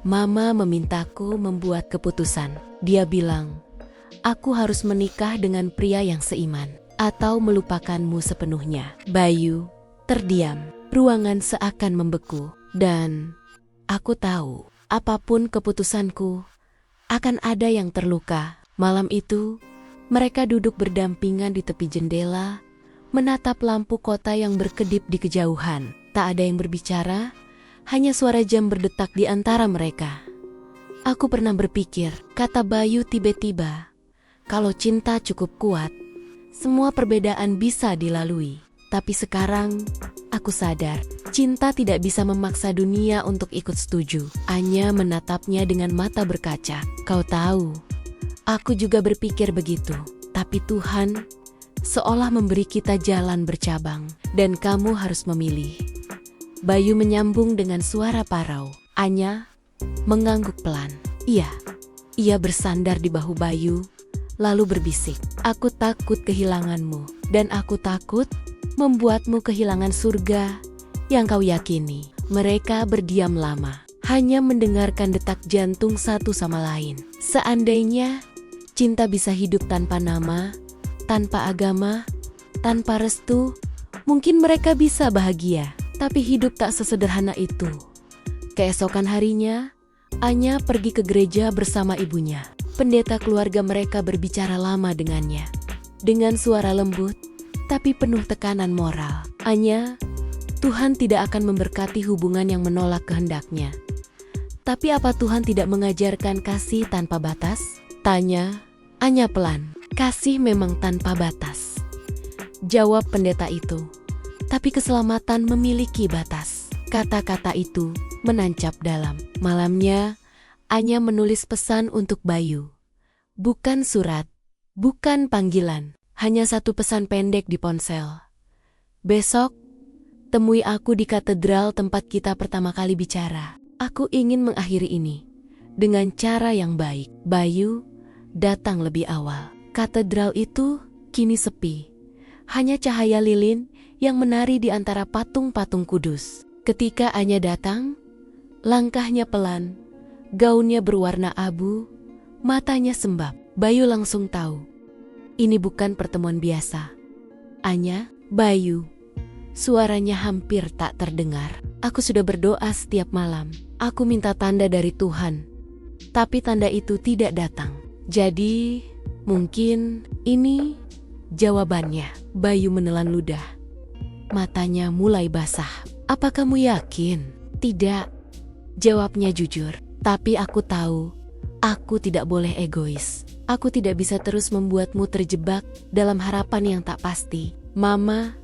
S1: "Mama memintaku membuat keputusan. Dia bilang, aku harus menikah dengan pria yang seiman, atau melupakanmu sepenuhnya." Bayu terdiam, ruangan seakan membeku, dan aku tahu apapun keputusanku akan ada yang terluka. Malam itu, mereka duduk berdampingan di tepi jendela, menatap lampu kota yang berkedip di kejauhan. Tak ada yang berbicara, hanya suara jam berdetak di antara mereka. "Aku pernah berpikir," kata Bayu tiba-tiba, "kalau cinta cukup kuat, semua perbedaan bisa dilalui. Tapi sekarang, aku sadar, cinta tidak bisa memaksa dunia untuk ikut setuju." Anya menatapnya dengan mata berkaca. "Kau tahu, aku juga berpikir begitu. Tapi Tuhan seolah memberi kita jalan bercabang, dan kamu harus memilih." Bayu menyambung dengan suara parau. Anya mengangguk pelan. Ia bersandar di bahu Bayu, lalu berbisik, "Aku takut kehilanganmu, dan aku takut membuatmu kehilangan surga yang kau yakini." Mereka berdiam lama, hanya mendengarkan detak jantung satu sama lain. Seandainya cinta bisa hidup tanpa nama, tanpa agama, tanpa restu, mungkin mereka bisa bahagia. Tapi hidup tak sesederhana itu. Keesokan harinya, Anya pergi ke gereja bersama ibunya. Pendeta keluarga mereka berbicara lama dengannya, dengan suara lembut tapi penuh tekanan moral. "Anya, Tuhan tidak akan memberkati hubungan yang menolak kehendaknya. Tapi apa Tuhan tidak mengajarkan kasih tanpa batas?" tanya Anya pelan. "Kasih memang tanpa batas," jawab pendeta itu. "Tapi keselamatan memiliki batas." Kata-kata itu menancap dalam. Malamnya, Anya menulis pesan untuk Bayu. Bukan surat, bukan panggilan, hanya satu pesan pendek di ponsel. "Besok, temui aku di katedral tempat kita pertama kali bicara. Aku ingin mengakhiri ini dengan cara yang baik." Bayu datang lebih awal. Katedral itu kini sepi. Hanya cahaya lilin yang menari di antara patung-patung kudus. Ketika Anya datang, langkahnya pelan, gaunnya berwarna abu, matanya sembab. Bayu langsung tahu, ini bukan pertemuan biasa. "Anya," Bayu, suaranya hampir tak terdengar. "Aku sudah berdoa setiap malam. Aku minta tanda dari Tuhan. Tapi tanda itu tidak datang. Jadi, mungkin ini jawabannya." Bayu menelan ludah. Matanya mulai basah. "Apa kamu yakin?" "Tidak," jawabnya jujur. "Tapi aku tahu, aku tidak boleh egois. Aku tidak bisa terus membuatmu terjebak dalam harapan yang tak pasti." Mama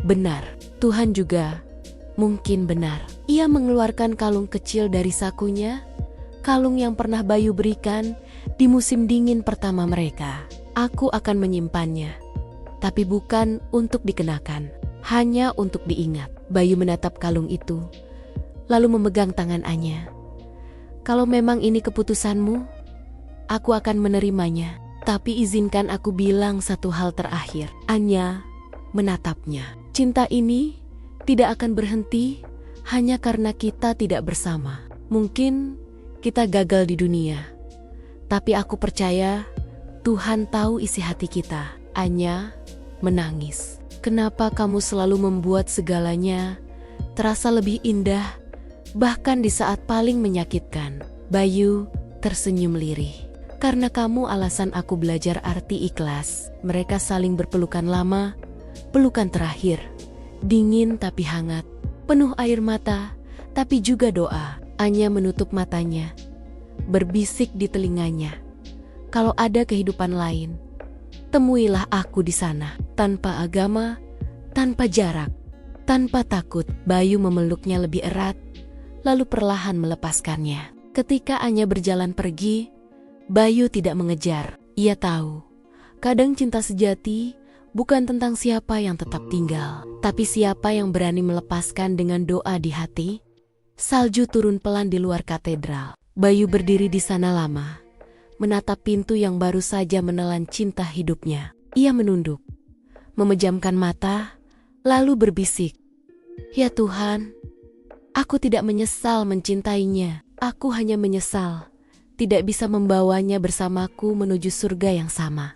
S1: benar. Tuhan juga mungkin benar. Ia mengeluarkan kalung kecil dari sakunya, kalung yang pernah Bayu berikan di musim dingin pertama mereka. "Aku akan menyimpannya, tapi bukan untuk dikenakan, hanya untuk diingat." Bayu menatap kalung itu, lalu memegang tangan Anya. "Kalau memang ini keputusanmu, aku akan menerimanya. Tapi izinkan aku bilang satu hal terakhir." Anya menatapnya. "Cinta ini tidak akan berhenti hanya karena kita tidak bersama. Mungkin kita gagal di dunia, tapi aku percaya Tuhan tahu isi hati kita." Anya menangis. "Kenapa kamu selalu membuat segalanya terasa lebih indah, bahkan di saat paling menyakitkan?" Bayu tersenyum lirih. "Karena kamu alasan aku belajar arti ikhlas." Mereka saling berpelukan lama, pelukan terakhir, Dingin tapi hangat, penuh air mata, tapi juga doa. Anya menutup matanya, berbisik di telinganya, "Kalau ada kehidupan lain, temuilah aku di sana, tanpa agama, tanpa jarak, tanpa takut." Bayu memeluknya lebih erat, lalu perlahan melepaskannya. Ketika Anya berjalan pergi, Bayu tidak mengejar. Ia tahu, kadang cinta sejati bukan tentang siapa yang tetap tinggal, tapi siapa yang berani melepaskan dengan doa di hati. Salju turun pelan di luar katedral. Bayu berdiri di sana lama, menatap pintu yang baru saja menelan cinta hidupnya. Ia menunduk, memejamkan mata, lalu berbisik, "Ya Tuhan, aku tidak menyesal mencintainya. Aku hanya menyesal tidak bisa membawanya bersamaku menuju surga yang sama."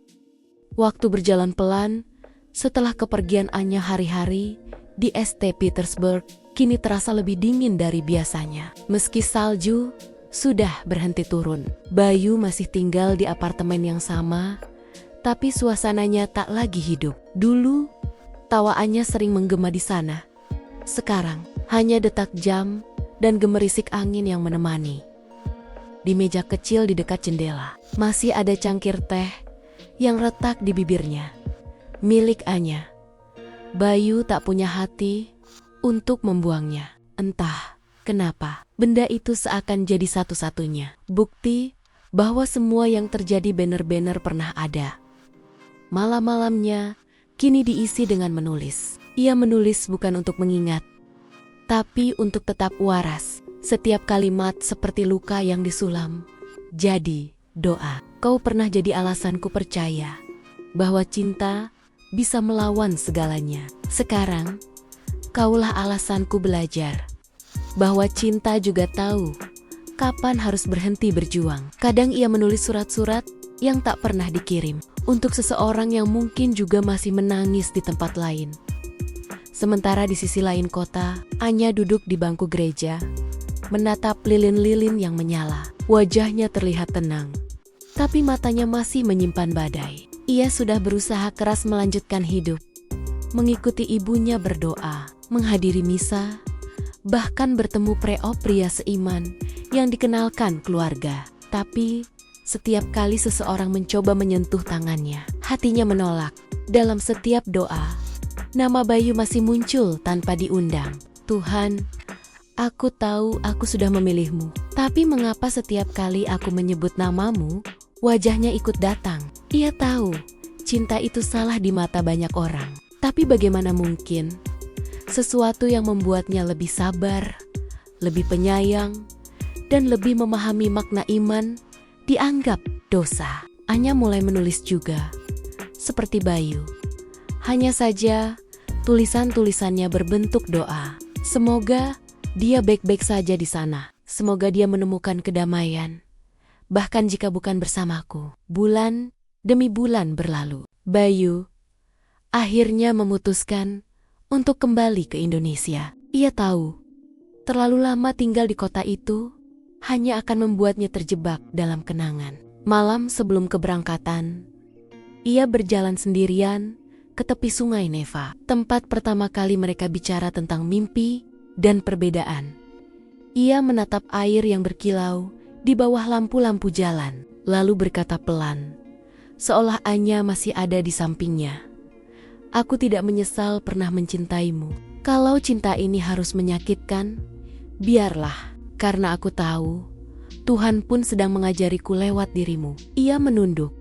S1: Waktu berjalan pelan, setelah kepergian Anya hari-hari di St. Petersburg kini terasa lebih dingin dari biasanya. Meski salju sudah berhenti turun, Bayu masih tinggal di apartemen yang sama, tapi suasananya tak lagi hidup. Dulu, tawaannya sering menggema di sana. Sekarang, hanya detak jam dan gemerisik angin yang menemani. Di meja kecil di dekat jendela, masih ada cangkir teh yang retak di bibirnya, milik Anya. Bayu tak punya hati untuk membuangnya. Entah kenapa, benda itu seakan jadi satu-satunya bukti bahwa semua yang terjadi benar-benar pernah ada. Malam-malamnya kini diisi dengan menulis. Ia menulis bukan untuk mengingat, tapi untuk tetap waras. Setiap kalimat seperti luka yang disulam jadi doa. Kau pernah jadi alasanku percaya bahwa cinta bisa melawan segalanya. Sekarang, kaulah alasanku belajar bahwa cinta juga tahu kapan harus berhenti berjuang. Kadang ia menulis surat-surat yang tak pernah dikirim untuk seseorang yang mungkin juga masih menangis di tempat lain. Sementara di sisi lain kota, Anya duduk di bangku gereja, menatap lilin-lilin yang menyala. Wajahnya terlihat tenang, tapi matanya masih menyimpan badai. Ia sudah berusaha keras melanjutkan hidup, mengikuti ibunya berdoa, menghadiri misa, bahkan bertemu preop pria seiman yang dikenalkan keluarga. Tapi setiap kali seseorang mencoba menyentuh tangannya, hatinya menolak. Dalam setiap doa, nama Bayu masih muncul tanpa diundang. "Tuhan, aku tahu aku sudah memilihmu, tapi mengapa setiap kali aku menyebut namamu, wajahnya ikut datang?" Ia tahu cinta itu salah di mata banyak orang, tapi bagaimana mungkin sesuatu yang membuatnya lebih sabar, lebih penyayang, dan lebih memahami makna iman dianggap dosa. Anya mulai menulis juga, seperti Bayu. Hanya saja tulisan-tulisannya berbentuk doa. Semoga dia baik-baik saja di sana. Semoga dia menemukan kedamaian, bahkan jika bukan bersamaku. Bulan demi bulan berlalu. Bayu akhirnya memutuskan untuk kembali ke Indonesia. Ia tahu, terlalu lama tinggal di kota itu hanya akan membuatnya terjebak dalam kenangan. Malam sebelum keberangkatan, ia berjalan sendirian ke tepi sungai Neva, tempat pertama kali mereka bicara tentang mimpi dan perbedaan. Ia menatap air yang berkilau di bawah lampu-lampu jalan, lalu berkata pelan, seolah Anya masih ada di sampingnya, "Aku tidak menyesal pernah mencintaimu. Kalau cinta ini harus menyakitkan, biarlah, karena aku tahu Tuhan pun sedang mengajariku lewat dirimu." Ia menunduk,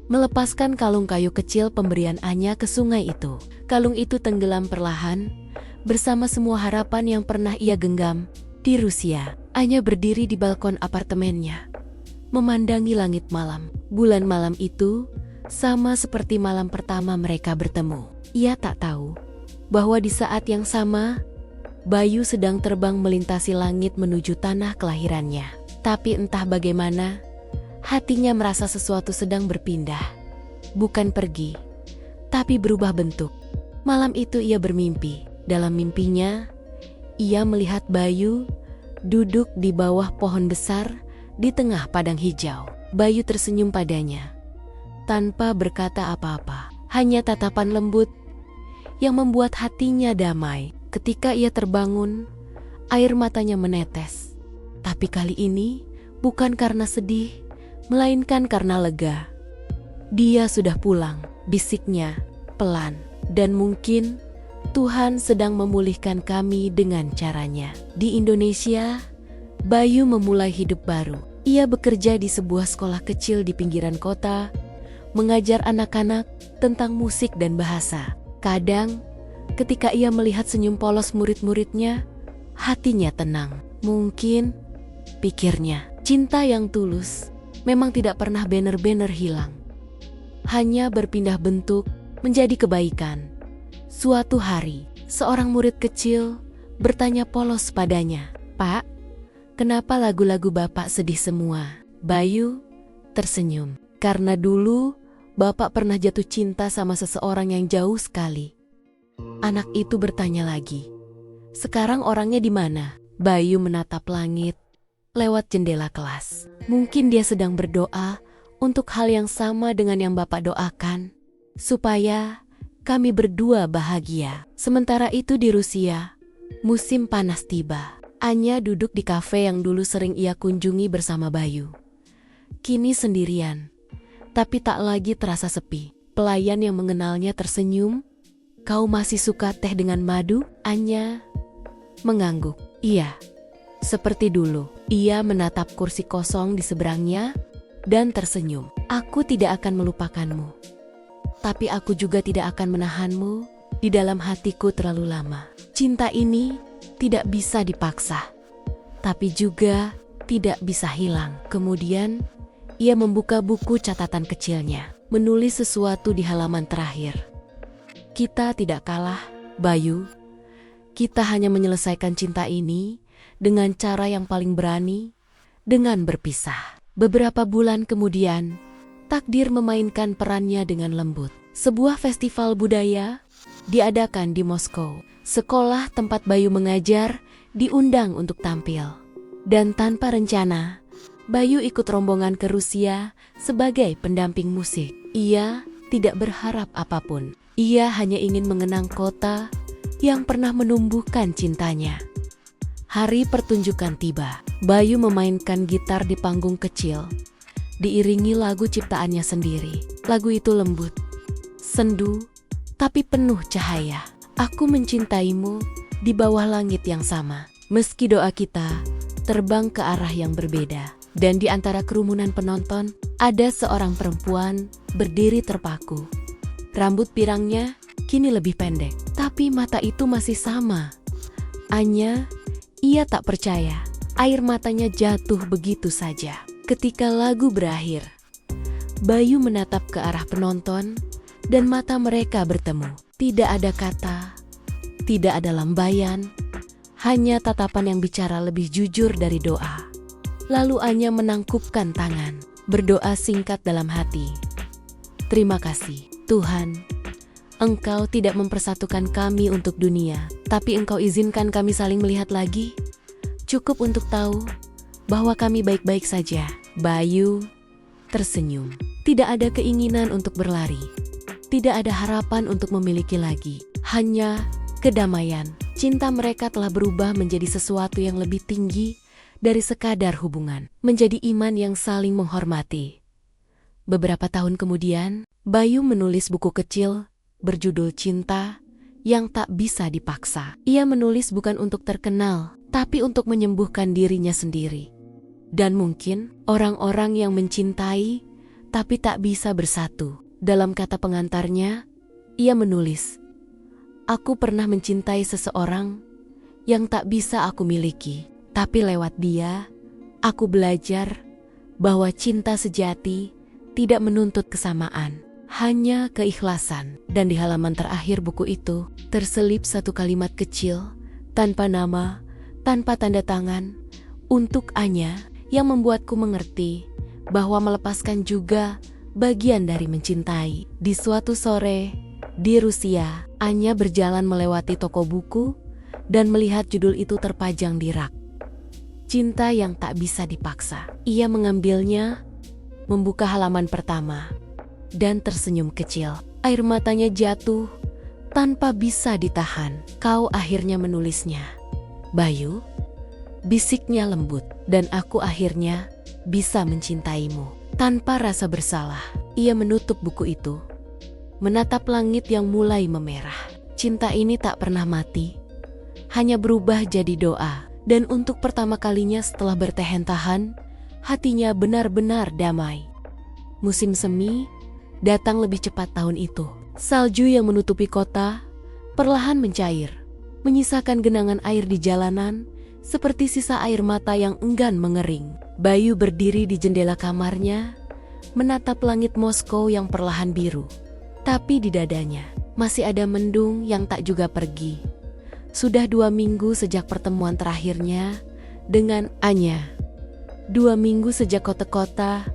S1: melepaskan kalung kayu kecil pemberian Anya ke sungai itu. Kalung itu tenggelam perlahan bersama semua harapan yang pernah ia genggam di Rusia. Anya berdiri di balkon apartemennya, memandangi langit malam. Bulan malam itu sama seperti malam pertama mereka bertemu. Ia tak tahu bahwa di saat yang sama, Bayu sedang terbang melintasi langit menuju tanah kelahirannya. Tapi entah bagaimana, hatinya merasa sesuatu sedang berpindah. Bukan pergi, tapi berubah bentuk. Malam itu ia bermimpi. Dalam mimpinya, ia melihat Bayu duduk di bawah pohon besar di tengah padang hijau. Bayu tersenyum padanya, tanpa berkata apa-apa. Hanya tatapan lembut yang membuat hatinya damai. Ketika ia terbangun, air matanya menetes. Tapi kali ini bukan karena sedih, melainkan karena lega. Dia sudah pulang, bisiknya pelan. Dan mungkin Tuhan sedang memulihkan kami dengan caranya. Di Indonesia, Bayu memulai hidup baru. Ia bekerja di sebuah sekolah kecil di pinggiran kota, mengajar anak-anak tentang musik dan bahasa. Kadang, ketika ia melihat senyum polos murid-muridnya, hatinya tenang. Mungkin, pikirnya, cinta yang tulus memang tidak pernah benar-benar hilang. Hanya berpindah bentuk menjadi kebaikan. Suatu hari, seorang murid kecil bertanya polos padanya, "Pak, kenapa lagu-lagu Bapak sedih semua?" Bayu tersenyum. "Karena dulu Bapak pernah jatuh cinta sama seseorang yang jauh sekali." Anak itu bertanya lagi, "Sekarang orangnya di mana?" Bayu menatap langit lewat jendela kelas. Mungkin dia sedang berdoa untuk hal yang sama dengan yang Bapak doakan, supaya kami berdua bahagia. Sementara itu di Rusia, musim panas tiba. Anya duduk di kafe yang dulu sering ia kunjungi bersama Bayu. Kini sendirian, tapi tak lagi terasa sepi. Pelayan yang mengenalnya tersenyum. "Kau masih suka teh dengan madu?" Anya mengangguk. "Iya, seperti dulu." Ia menatap kursi kosong di seberangnya dan tersenyum. "Aku tidak akan melupakanmu. Tapi aku juga tidak akan menahanmu di dalam hatiku terlalu lama. Cinta ini tidak bisa dipaksa, tapi juga tidak bisa hilang." Kemudian, ia membuka buku catatan kecilnya, menulis sesuatu di halaman terakhir. "Kita tidak kalah, Bayu. Kita hanya menyelesaikan cinta ini dengan cara yang paling berani, dengan berpisah." Beberapa bulan kemudian, takdir memainkan perannya dengan lembut. Sebuah festival budaya diadakan di Moskow. Sekolah tempat Bayu mengajar diundang untuk tampil. Dan tanpa rencana, Bayu ikut rombongan ke Rusia sebagai pendamping musik. Ia tidak berharap apapun. Ia hanya ingin mengenang kota yang pernah menumbuhkan cintanya. Hari pertunjukan tiba. Bayu memainkan gitar di panggung kecil, diiringi lagu ciptaannya sendiri. Lagu itu lembut, sendu, tapi penuh cahaya. "Aku mencintaimu di bawah langit yang sama." Meski doa kita terbang ke arah yang berbeda. Dan di antara kerumunan penonton, ada seorang perempuan berdiri terpaku. Rambut pirangnya kini lebih pendek, tapi mata itu masih sama. Anya, ia tak percaya. Air matanya jatuh begitu saja. Ketika lagu berakhir, Bayu menatap ke arah penonton dan mata mereka bertemu. Tidak ada kata, tidak ada lambaian, hanya tatapan yang bicara lebih jujur dari doa. Lalu Anya menangkupkan tangan, berdoa singkat dalam hati. "Terima kasih, Tuhan. Engkau tidak mempersatukan kami untuk dunia, tapi Engkau izinkan kami saling melihat lagi. Cukup untuk tahu bahwa kami baik-baik saja." Bayu tersenyum. Tidak ada keinginan untuk berlari. Tidak ada harapan untuk memiliki lagi. Hanya kedamaian. Cinta mereka telah berubah menjadi sesuatu yang lebih tinggi dari sekadar hubungan. Menjadi iman yang saling menghormati. Beberapa tahun kemudian, Bayu menulis buku kecil berjudul Cinta yang Tak Bisa Dipaksa. Ia menulis bukan untuk terkenal, tapi untuk menyembuhkan dirinya sendiri. Dan mungkin orang-orang yang mencintai tapi tak bisa bersatu. Dalam kata pengantarnya, ia menulis, "Aku pernah mencintai seseorang yang tak bisa aku miliki, tapi lewat dia, aku belajar bahwa cinta sejati tidak menuntut kesamaan, hanya keikhlasan." Dan di halaman terakhir buku itu, terselip satu kalimat kecil, tanpa nama, tanpa tanda tangan, untuk Anya, yang membuatku mengerti bahwa melepaskan juga bagian dari mencintai. Di suatu sore, di Rusia, Anya berjalan melewati toko buku dan melihat judul itu terpajang di rak. Cinta yang tak bisa dipaksa. Ia mengambilnya, membuka halaman pertama, dan tersenyum kecil. Air matanya jatuh, tanpa bisa ditahan. Kau akhirnya menulisnya, Bayu, bisiknya lembut, dan aku akhirnya bisa mencintaimu. Tanpa rasa bersalah, ia menutup buku itu, menatap langit yang mulai memerah. Cinta ini tak pernah mati, hanya berubah jadi doa. Dan untuk pertama kalinya setelah bertahan-tahan, hatinya benar-benar damai. Musim semi datang lebih cepat tahun itu. Salju yang menutupi kota perlahan mencair, menyisakan genangan air di jalanan seperti sisa air mata yang enggan mengering. Bayu berdiri di jendela kamarnya, menatap langit Moskow yang perlahan biru. Tapi di dadanya masih ada mendung yang tak juga pergi. Sudah 2 minggu sejak pertemuan terakhirnya dengan Anya. 2 minggu sejak kota-kota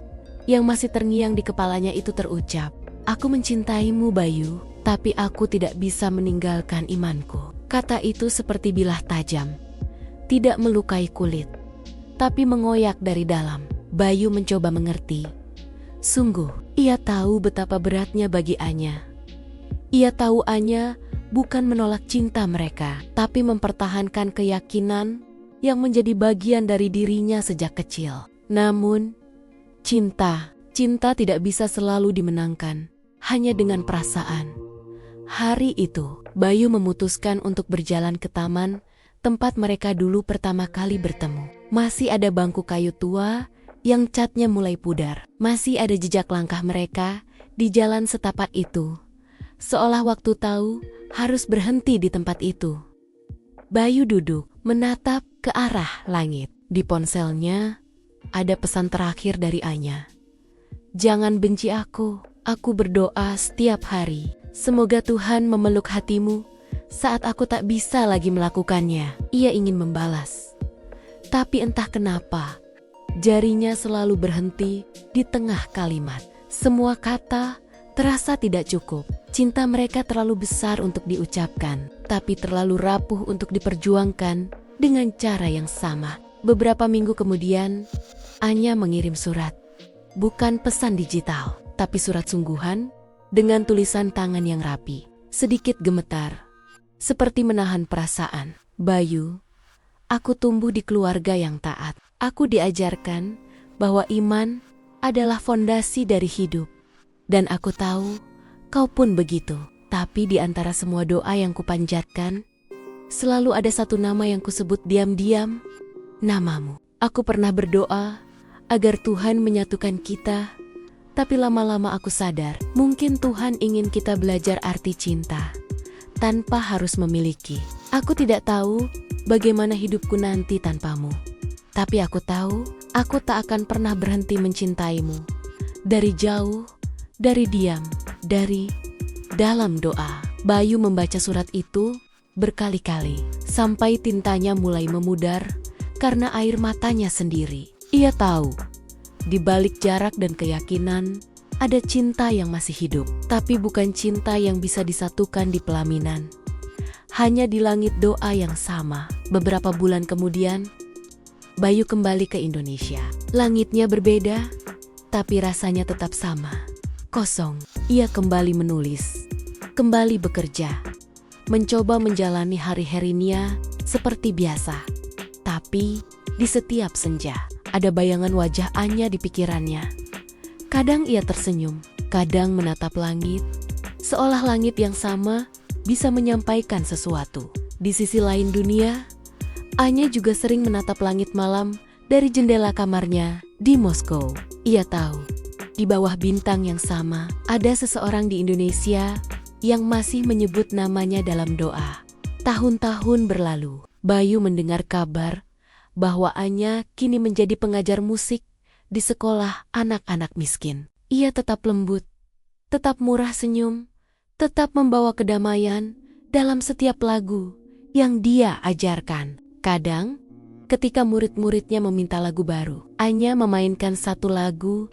S1: yang masih terngiang di kepalanya itu terucap. Aku mencintaimu Bayu, tapi aku tidak bisa meninggalkan imanku. Kata itu seperti bilah tajam, tidak melukai kulit, tapi mengoyak dari dalam. Bayu mencoba mengerti. Sungguh, ia tahu betapa beratnya bagi Anya. Ia tahu Anya bukan menolak cinta mereka, tapi mempertahankan keyakinan yang menjadi bagian dari dirinya sejak kecil. Namun, cinta tidak bisa selalu dimenangkan hanya dengan perasaan. Hari itu, Bayu memutuskan untuk berjalan ke taman tempat mereka dulu pertama kali bertemu. Masih ada bangku kayu tua yang catnya mulai pudar. Masih ada jejak langkah mereka di jalan setapak itu, seolah waktu tahu harus berhenti di tempat itu. Bayu duduk, menatap ke arah langit. Di ponselnya ada pesan terakhir dari Anya. Jangan benci aku berdoa setiap hari. Semoga Tuhan memeluk hatimu saat aku tak bisa lagi melakukannya. Ia ingin membalas, tapi entah kenapa, jarinya selalu berhenti di tengah kalimat. Semua kata terasa tidak cukup. Cinta mereka terlalu besar untuk diucapkan, tapi terlalu rapuh untuk diperjuangkan dengan cara yang sama. Beberapa minggu kemudian, Anya mengirim surat. Bukan pesan digital, tapi surat sungguhan dengan tulisan tangan yang rapi. Sedikit gemetar, seperti menahan perasaan. Bayu, aku tumbuh di keluarga yang taat. Aku diajarkan bahwa iman adalah fondasi dari hidup. Dan aku tahu kau pun begitu. Tapi di antara semua doa yang kupanjatkan, selalu ada satu nama yang kusebut diam-diam, namamu. Aku pernah berdoa agar Tuhan menyatukan kita, tapi lama-lama aku sadar, mungkin Tuhan ingin kita belajar arti cinta, tanpa harus memiliki. Aku tidak tahu bagaimana hidupku nanti tanpamu. Tapi aku tahu, aku tak akan pernah berhenti mencintaimu. Dari jauh, dari diam, dari dalam doa. Bayu membaca surat itu berkali-kali, sampai tintanya mulai memudar karena air matanya sendiri. Ia tahu, di balik jarak dan keyakinan, ada cinta yang masih hidup. Tapi bukan cinta yang bisa disatukan di pelaminan. Hanya di langit doa yang sama. Beberapa bulan kemudian, Bayu kembali ke Indonesia. Langitnya berbeda, tapi rasanya tetap sama. Kosong. Ia kembali menulis, kembali bekerja, mencoba menjalani hari-harinya seperti biasa. Tapi di setiap senja, ada bayangan wajah Anya di pikirannya. Kadang ia tersenyum, kadang menatap langit, seolah langit yang sama bisa menyampaikan sesuatu. Di sisi lain dunia, Anya juga sering menatap langit malam dari jendela kamarnya di Moskow. Ia tahu, di bawah bintang yang sama, ada seseorang di Indonesia yang masih menyebut namanya dalam doa. Tahun-tahun berlalu, Bayu mendengar kabar bahwa Anya kini menjadi pengajar musik di sekolah anak-anak miskin. Ia tetap lembut, tetap murah senyum, tetap membawa kedamaian dalam setiap lagu yang dia ajarkan. Kadang, ketika murid-muridnya meminta lagu baru, Anya memainkan satu lagu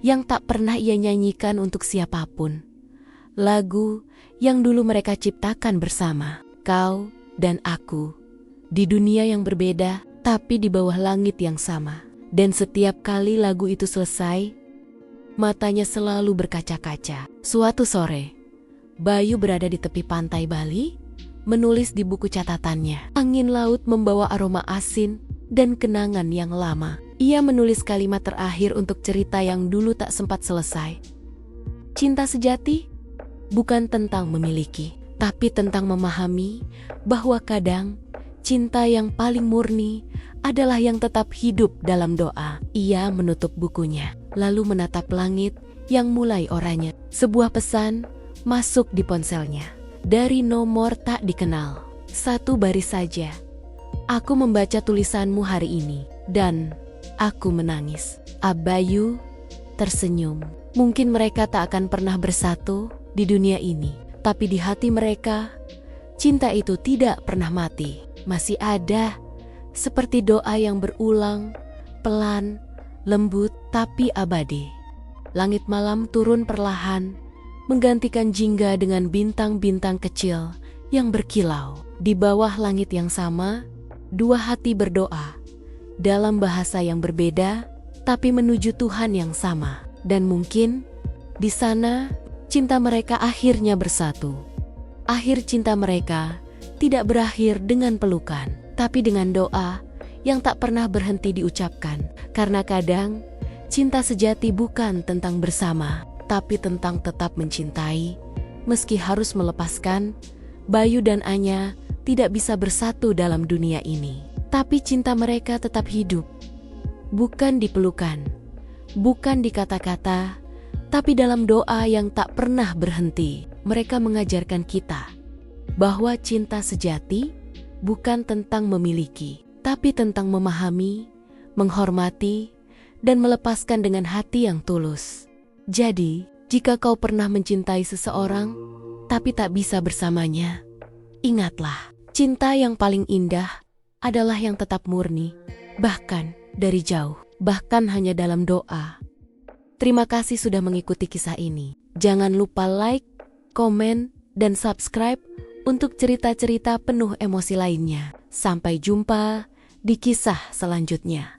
S1: yang tak pernah ia nyanyikan untuk siapapun. Lagu yang dulu mereka ciptakan bersama, kau dan aku, di dunia yang berbeda, tapi di bawah langit yang sama. Dan setiap kali lagu itu selesai, matanya selalu berkaca-kaca. Suatu sore, Bayu berada di tepi pantai Bali, menulis di buku catatannya. Angin laut membawa aroma asin dan kenangan yang lama. Ia menulis kalimat terakhir untuk cerita yang dulu tak sempat selesai. Cinta sejati bukan tentang memiliki, tapi tentang memahami bahwa kadang cinta yang paling murni adalah yang tetap hidup dalam doa. Ia menutup bukunya, lalu menatap langit yang mulai oranye. Sebuah pesan masuk di ponselnya. Dari nomor tak dikenal. 1 baris saja. Aku membaca tulisanmu hari ini, dan aku menangis. Bayu tersenyum. Mungkin mereka tak akan pernah bersatu di dunia ini, tapi di hati mereka, cinta itu tidak pernah mati. Masih ada, seperti doa yang berulang, pelan, lembut, tapi abadi. Langit malam turun perlahan, menggantikan jingga dengan bintang-bintang kecil yang berkilau. Di bawah langit yang sama, 2 hati berdoa, dalam bahasa yang berbeda, tapi menuju Tuhan yang sama. Dan mungkin, di sana, cinta mereka akhirnya bersatu. Akhir cinta mereka tidak berakhir dengan pelukan, tapi dengan doa yang tak pernah berhenti diucapkan. Karena kadang, cinta sejati bukan tentang bersama, tapi tentang tetap mencintai. Meski harus melepaskan, Bayu dan Anya tidak bisa bersatu dalam dunia ini. Tapi cinta mereka tetap hidup. Bukan di pelukan, bukan di kata-kata, tapi dalam doa yang tak pernah berhenti. Mereka mengajarkan kita bahwa cinta sejati bukan tentang memiliki, tapi tentang memahami, menghormati, dan melepaskan dengan hati yang tulus. Jadi, jika kau pernah mencintai seseorang, tapi tak bisa bersamanya, ingatlah, cinta yang paling indah adalah yang tetap murni, bahkan dari jauh, bahkan hanya dalam doa. Terima kasih sudah mengikuti kisah ini. Jangan lupa like, komen, dan subscribe untuk cerita-cerita penuh emosi lainnya. Sampai jumpa di kisah selanjutnya.